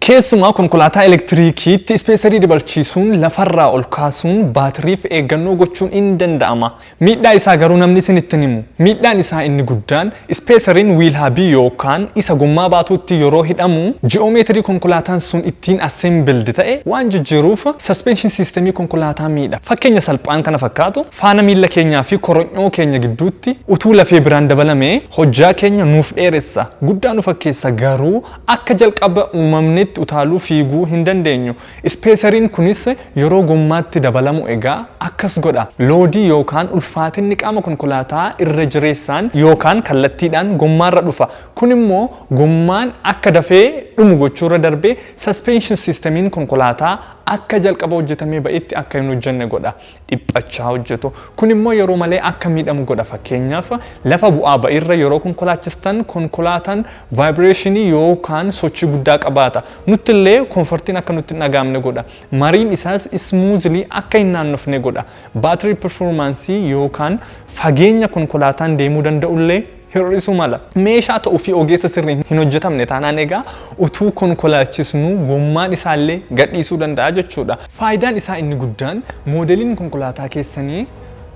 Keessumaa konkolaataa elektiriikiitti ispeesarii dabalchiisuun lafarraa ol kaasuun baatiriif eeggannoo gochuun hin danda'ama. Miidhaa isaa garuu namni isin ittiin himu. Miidhaan isaa inni guddaan ispeesariin wiil haabii yookaan isa gommaa baatuutti yeroo hidhamu ji'oomeetirii konkolaataan sun ittiin assembildi ta'e waan jijjiiruuf suspension systemii konkolaataa miidha. Fakkeenya salphaan kana fakkaatu faana miila keenyaa fi koronyoo keenya gidduutti utuu lafee biraan dabalamee hojjaa keenya nuuf dheeressa. Guddaa nu fakkeessa garuu akka jalqaba uumamne utaaluu fiiguu hin dandeenyu. Ispeesariin kunis yeroo gommaatti dabalamu egaa akkas godha. Loodii yookaan ulfaatinni qaama konkolaataa irra jireessaan yookaan kallattiidhaan gommaarra dhufa. Kun immoo gommaan akka dafee dhumu gochuurra darbee suspension systemiin konkolaataa akka jalqaba hojjetamee ba'itti akka hin hojjenne godha. Dhiphachaa hojjetu. Kun immoo yeroo malee akka miidhamu godha. Fakkeenyaaf lafa bu'aa ba'irra yeroo konkolaachistan konkolaataan vaayibireeshinii yookaan sochii guddaa qabaata. Nutti illee komfortiin akka nutti hin dhagaamne godha. Mariin isaas ismuuzilii akka hin naannofne godha. Baatirii performaansii yookaan fageenya konkolaataan deemuu danda'ullee hir'isu mala. Meeshaa ta'uu fi ogeessa sirriin hin hojjetamne taanaan egaa utuu konkolaachisnu gommaan isaallee gadhiisuu danda'a jechuudha. Faayidaan isaa inni guddaan moodeliin konkolaataa keessanii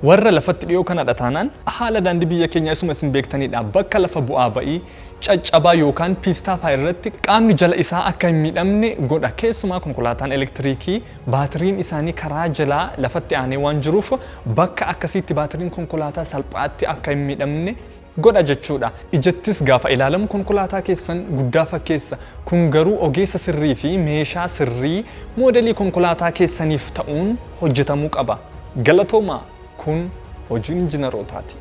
warra lafatti dhiyoo kanadha taanaan haala daandii biyya keenya isuma isin beektanidha. Bakka lafa bu'aa ba'ii caccabaa yookaan piistaa fa'aa irratti qaamni jala isaa akka hin miidhamne godha. Keessumaa konkolaataan elektiriikii baatiriin isaanii karaa jalaa lafatti aanee waan jiruuf bakka akkasiitti baatiriin konkolaataa salphaatti akka hin miidhamne godha jechuudha. Ijattis gaafa ilaalamu konkolaataa keessan guddaa fakkeessa. Kun garuu ogeessa sirrii fi meeshaa sirrii moodelii konkolaataa keessaniif ta'uun hojjetamuu qaba. Galatoomaa kun hojiin injiinarootaati.